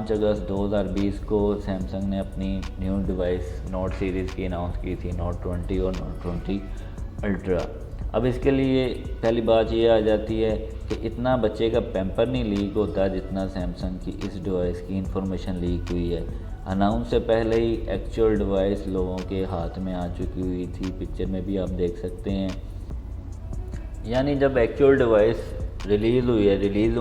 5 अगस्त 2020 को सैमसंग ने अपनी न्यू डिवाइस नोट सीरीज़ की अनाउंस की थी, नोट 20 और नोट 20 अल्ट्रा। अब इसके लिए पहली बात ये आ जाती है कि इतना बच्चे का पैम्पर नहीं लीक होता जितना सैमसंग की इस डिवाइस की इंफॉर्मेशन लीक हुई है। अनाउंस से पहले ही एक्चुअल डिवाइस लोगों के हाथ में आ चुकी हुई थी, पिक्चर में भी आप देख सकते हैं। यानी जब एक्चुअल डिवाइस रिलीज़ हुई है, रिलीज़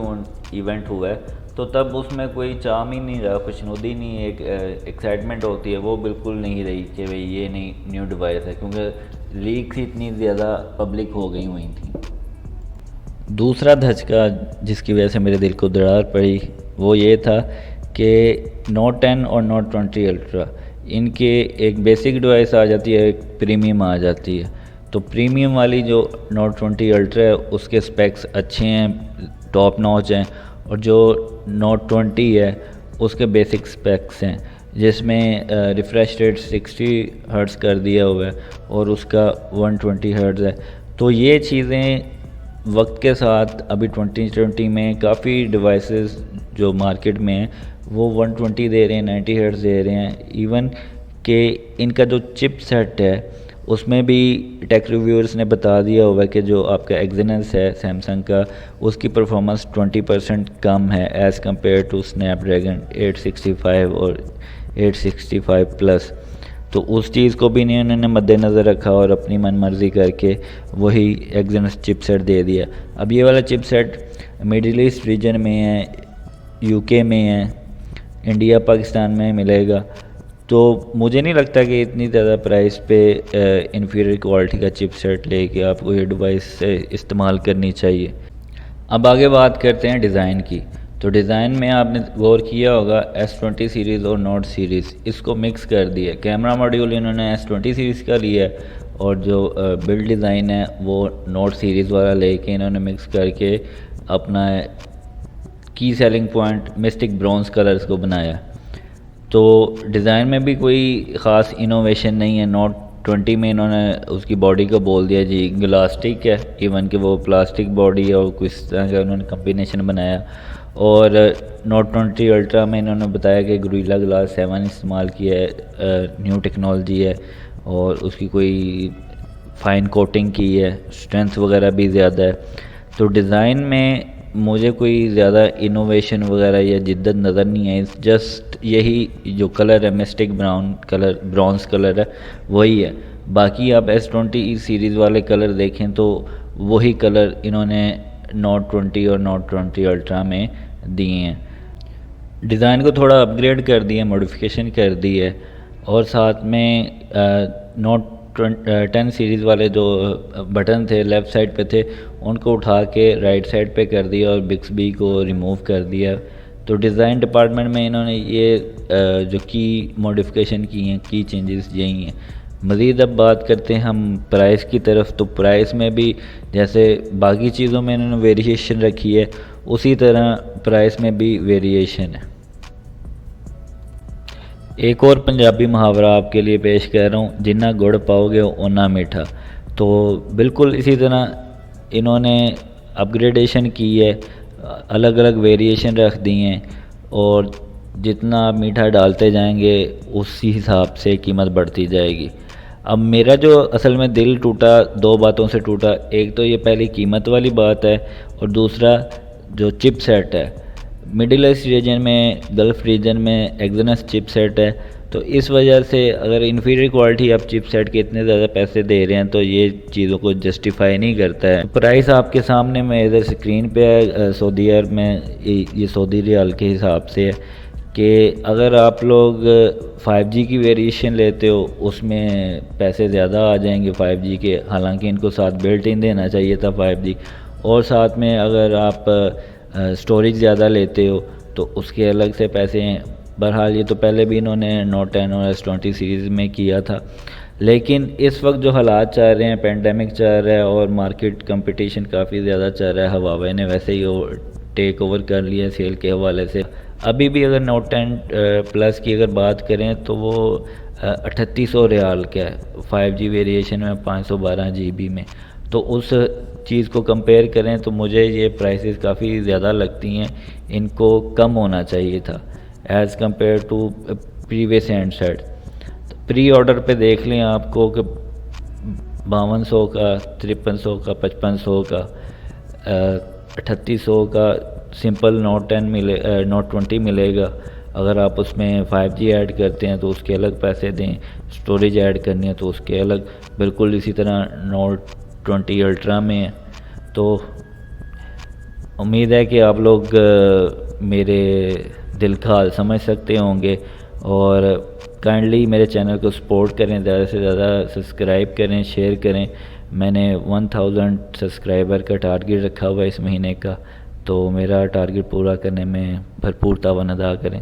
इवेंट हुआ है, तो तब उसमें कोई चार्म ही नहीं रहा, खुशनुदी नहीं, एक एक्साइटमेंट होती है वो बिल्कुल नहीं रही कि भाई ये नई न्यू डिवाइस है, क्योंकि लीक्स इतनी ज़्यादा पब्लिक हो गई हुई थी। दूसरा धचका जिसकी वजह से मेरे दिल को दरार पड़ी वो ये था कि नोट 10 और नोट 20 अल्ट्रा इनके एक बेसिक डिवाइस आ जाती है, एक प्रीमियम आ जाती है। तो प्रीमियम वाली जो नोट 20 अल्ट्रा है उसके स्पेक्स अच्छे हैं, टॉप नॉच हैं, और जो नोट 20 है उसके बेसिक स्पेक्स हैं, जिसमें रिफ़्रेश रेट 60 हर्ट्ज़ कर दिया हुआ है और उसका 120 हर्ट्ज़ है। तो ये चीज़ें वक्त के साथ अभी 2020 में काफ़ी डिवाइसेस जो मार्केट में हैं वो 120 दे रहे हैं, 90 हर्ट्ज़ दे रहे हैं। इवन कि इनका जो चिप सेट है उसमें भी टेक रिव्यूअर्स ने बता दिया हुआ है कि जो आपका एक्सिनस है सैमसंग का, उसकी परफॉर्मेंस 20% कम है एज़ कम्पेयर टू स्नैपड्रैगन 865 और 865 प्लस। तो उस चीज़ को भी नहीं उन्होंने मद्देनज़र रखा और अपनी मन मर्ज़ी करके वही एक्सिनस चिपसेट दे दिया। अब ये वाला चिपसेट मिडिल ईस्ट रीजन में है, यूके में है, इंडिया पाकिस्तान में मिलेगा। तो मुझे नहीं लगता कि इतनी ज़्यादा प्राइस पे इन्फीरियर क्वालिटी का चिपसेट लेके आपको ये डिवाइस इस्तेमाल करनी चाहिए। अब आगे बात करते हैं डिज़ाइन की। तो डिज़ाइन में आपने गौर किया होगा S20 सीरीज़ और नोट सीरीज़ इसको मिक्स कर दिया। कैमरा मॉड्यूल इन्होंने S20 सीरीज़ का लिया है और जो बिल्ड डिज़ाइन है वो नोट सीरीज़ वाला लेके इन्होंने मिक्स करके अपना की selling point mistake bronze colours को बनाया। तो डिज़ाइन में भी कोई ख़ास इनोवेशन नहीं है। नोट 20 में इन्होंने उसकी बॉडी को बोल दिया जी ग्लास्टिक है, इवन कि वो प्लास्टिक बॉडी है और कुछ तरह का उन्होंने कम्बिनेशन बनाया। और नोट 20 अल्ट्रा में इन्होंने बताया कि गोरिल्ला ग्लास 7 इस्तेमाल किया है, न्यू टेक्नोलॉजी है और उसकी कोई फ़ाइन कोटिंग की है, स्ट्रेंथ वगैरह भी ज़्यादा है। तो डिज़ाइन में मुझे कोई ज़्यादा इनोवेशन वगैरह या जिद्दत नज़र नहीं आई। जस्ट यही जो कलर है mistake brown colour, bronze colour है, वही है। बाकी आप S20 सीरीज़ वाले कलर देखें तो वही कलर इन्होंने नोट 20 और नोट 20 अल्ट्रा में दिए हैं। डिज़ाइन को थोड़ा अपग्रेड कर दिया, मॉडिफिकेशन कर दी है। और साथ में नोट 10 सीरीज़ वाले जो बटन थे लेफ़्ट साइड पे थे उनको उठा के राइट साइड पे कर दिया और बिक्सबी को रिमूव कर दिया। तो डिज़ाइन डिपार्टमेंट में इन्होंने ये जो की मॉडिफिकेशन की हैं, की चेंजेस यही हैं। मज़ीद अब बात करते हैं हम प्राइस की तरफ। तो प्राइस में भी जैसे बाकी चीज़ों में इन्होंने वेरिएशन रखी है, उसी तरह प्राइस में भी वेरिएशन है। एक और पंजाबी मुहावरा आपके लिए पेश कर रहा हूँ, जिन्ना गुड़ पाओगे उन्ना मीठा। तो बिल्कुल इसी तरह इन्होंने अपग्रेडेशन की है, अलग अलग वेरिएशन रख दिए हैं और जितना आप मीठा डालते जाएंगे उसी हिसाब से कीमत बढ़ती जाएगी। अब मेरा जो असल में दिल टूटा दो बातों से टूटा, एक तो ये पहली कीमत वाली बात है और दूसरा जो चिप सेट है। मिडिल ईस्ट रीजन में, गल्फ़ रीजन में एक्सिनस चिप सेट है, तो इस वजह से अगर इन्फीरियर क्वालिटी आप चिप सेट के इतने ज़्यादा पैसे दे रहे हैं तो ये चीज़ों को जस्टिफाई नहीं करता है। प्राइस आपके सामने में इधर स्क्रीन पे है, सऊदी अरब में ये सऊदी रियाल के हिसाब से है कि अगर आप लोग 5G की वेरिएशन लेते हो उसमें पैसे ज़्यादा आ जाएंगे 5G के, हालांकि इनको साथ बिल्ट इन देना चाहिए था 5G। और साथ में अगर आप स्टोरेज ज़्यादा लेते हो तो उसके अलग से पैसे हैं। बहरहाल ये तो पहले भी इन्होंने नोट 10 और S20 सीरीज़ में किया था, लेकिन इस वक्त जो हालात चल रहे हैं, पेंडेमिक चल रहा है और मार्केट कंपटीशन काफ़ी ज़्यादा चल रहा है, हवावे ने वैसे ही टेक ओवर कर लिया है सेल के हवाले से। अभी भी अगर नोट 10 प्लस की अगर बात करें तो वो 3800 रियाल का है, 5G वेरिएशन में 512 GB में। तो उस चीज़ को कंपेयर करें तो मुझे ये प्राइसेस काफ़ी ज़्यादा लगती हैं, इनको कम होना चाहिए था। As compare to previous handset. तो प्री ऑर्डर पे देख लें आपको कि 5200 का, 5300 का, 5500 का, 3800 का सिंपल नोट 20 मिलेगा। अगर आप उसमें 5G ऐड करते हैं तो उसके अलग पैसे दें, स्टोरेज ऐड करनी है तो उसके अलग। बिल्कुल इसी तरह नोट 20 अल्ट्रा में है। तो उम्मीद है कि आप लोग मेरे दिल का हाल समझ सकते होंगे, और काइंडली मेरे चैनल को सपोर्ट करें, ज़्यादा से ज़्यादा सब्सक्राइब करें, शेयर करें। मैंने 1000 सब्सक्राइबर का टारगेट रखा हुआ है इस महीने का, तो मेरा टारगेट पूरा करने में भरपूर तावन अदा करें।